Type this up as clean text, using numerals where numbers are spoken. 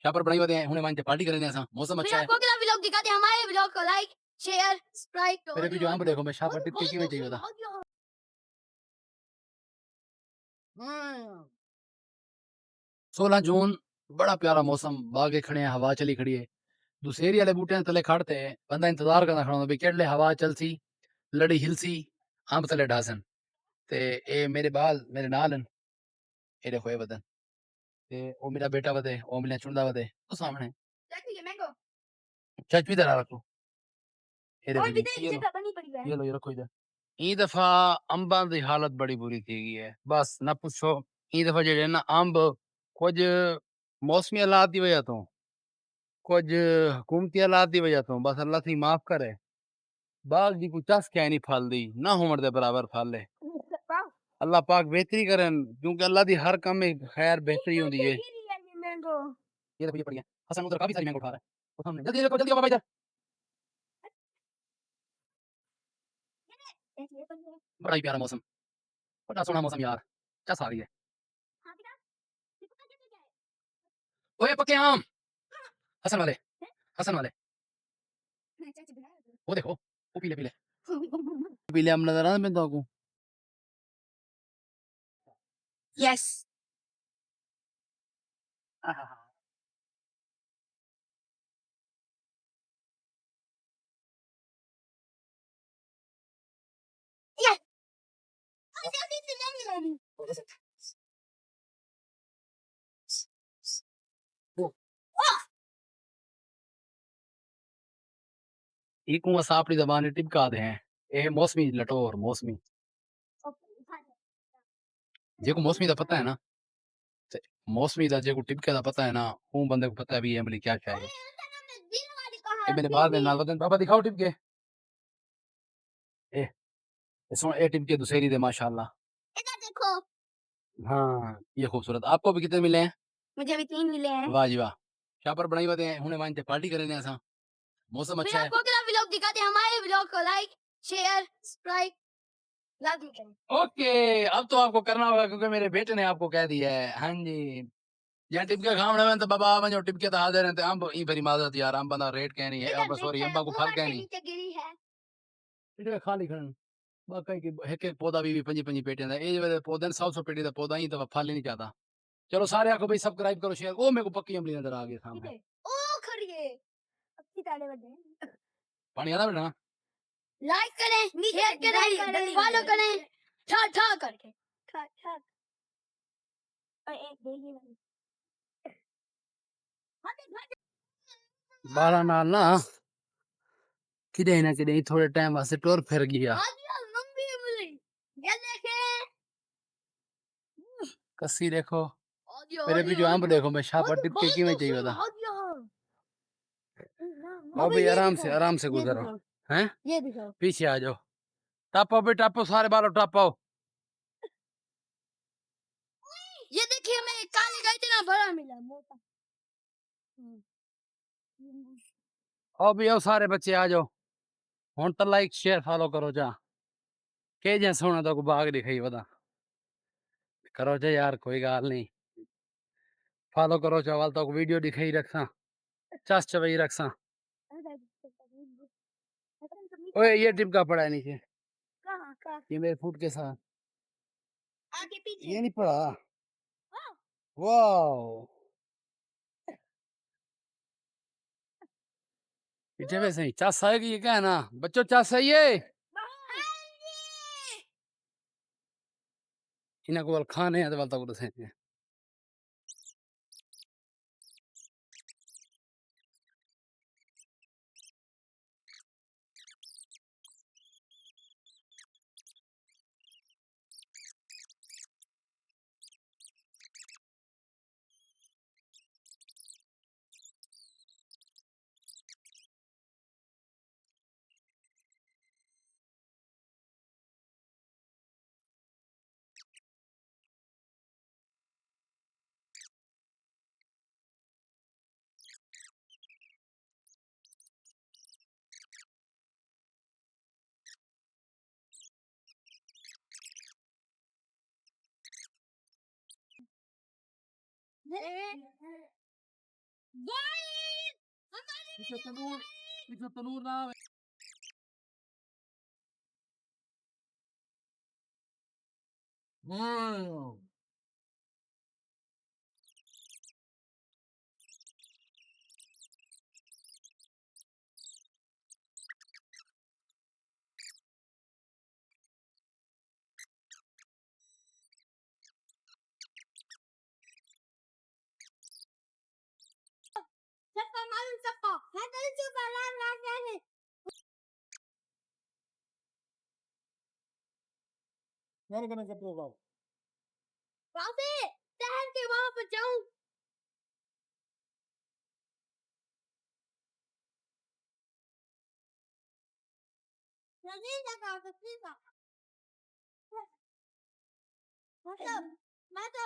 यहाँ पर बड़ी बातें हुने मानते पार्टी करें ऐसा मौसम अच्छा है। आपको अगला व्लॉग दिखाते हैं, हमारे व्लॉग को लाइक शेयर सब्सक्राइब मेरे वीडियो यहाँ पर देखो, मैं शाह पर टिप के क्यों चाहिए था। 16 जून बड़ा प्यारा मौसम, बागे खड़े हैं, हवा चली खड़ी है, दुसेरी वाले बूटे तले खड़ते हैं, बंदा इंतजार करना खड़ा भाई केड़ले हवा चलसी, लड़ी हिलसी, अंब तले ढासन ते ए मेरे बाल मेरे नाल न, ए देखो ये बदन ते ओ मेरा बेटा वदे ओ मिले चुंदा वदे तो सामने चच भी दरा रखो ए देखो जी ये लो ये रखो इधर। ई दफा अंबां दी हालत बड़ी बुरी थी गई है, बस ना पूछो। ई दफा जेड़े ना अंब कुछ मौसमी हालात की वजह तो कुछ हुकूमती हालात की वजह तो बस अल्लाह थी माफ करे बाग जी को चस क्या नहीं फल दी ना उमर दे बराबर फल है। अल्लाह पाक बेहतरी करन क्योंकि अल्लाह दी हर काम में खैर बेहतरी होती है। ये देखो ये पड़ी है, हसन उधर काफी सारी मैंगो उठा रहा है वो सामने, जल्दी देखो जल्दी आओ बाबा इधर। बड़ा ही प्यारा मौसम, बड़ा सोहना मौसम यार, चस आ रही है। ओए पक्के आम, हसन वाले, हसन वाले वो देखो वो पीले पीले पीले आम नजर आ रहे हैं तो आपको। यस एक कुआं अपनी जबान टिपका दे हैं, ये मौसमी लटोर मौसमी जेको मौसमी का पता है ना, ते मौसमी का जेको टिपके का पता है ना, वो बंदे को पता है भी ये अमली क्या चाहिए। ये मेरे बाद में नाल बदन बाबा दिखाओ टिपके, ए सुन ए टिपके दुसेरी दे माशाल्लाह। देखो हाँ ये खूबसूरत, आपको भी कितने मिले हैं? मुझे भी 3 मिले हैं। वाह जी वाह, क्या पर बनाई बातें हैं हुने मानते पार्टी करें ऐसा मौसम अच्छा है। आपको अगला व्लॉग दिखाते हैं, हमारे व्लॉग को लाइक शेयर सब्सक्राइब लाजमी करें। ओके अब तो आपको करना होगा क्योंकि मेरे बेटे ने आपको कह दिया है। हाँ जी यहाँ टिपके खावने में तो बाबा वजो टिपके तो हाजिर हैं ते अंब ई भरी माजत यार अंब ना रेट कह नहीं है अब सॉरी अंबा को फल कह नहीं नीचे गिरी है। इधर खाली खड़न बाकी की एक एक पौधा भी पंजी पंजी पेटियां दा ए वाले पौधे 100 पेटी दा पौधा ही तो फल ही नहीं चाहता। चलो सारे आखो भाई सब्सक्राइब करो शेयर ओ मेरे को पक्की अमली नजर आ गई सामने ओ खड़िए अच्छी ताले बजे पानी आना बेटा लाइक करें शेयर करें फॉलो करें ठा ठा करके ठा ठा और एक देखिए बारह नाल ना किदे ना किदे थोड़े टाइम वास्ते टोर फिर गया मम्मी मिली ये देखें कसी देखो मेरे वीडियो अंब देखो मैं शाह पर टिपके की में चाहिए था। आओ भाई आराम से गुजरो हैं ये दिखाओ पीछे आ जाओ टापो भी टापो सारे बालों टापो। ये देखिए मैं काले का इतना बड़ा मिला मोटा आओ भी आओ सारे बच्चे आ जाओ हुन तो लाइक शेयर फॉलो करो जा के जे सोना तो बाग दिखाई बता करो जा यार कोई गाल नहीं फॉलो करो चावल तो वीडियो दिखाई रखसा चस चबई रखसा। ओए ये टिपका पड़ा है नीचे कहाँ कहाँ ये मेरे फुट के साथ आगे पीछे ये नहीं पड़ा वाओ पीछे में सही चस आएगी ये क्या है ना बच्चों चस सही है इन्हें को खाने हैं तो वाल तक दसे पीछे तनूर ना आवे। Sapa malu sapa. Hata coba lagi. मैंने कहना सब होगा। बाबे, टहल के वहां पर जाऊं। जल्दी लगा, जल्दी लगा। मतलब मैं तो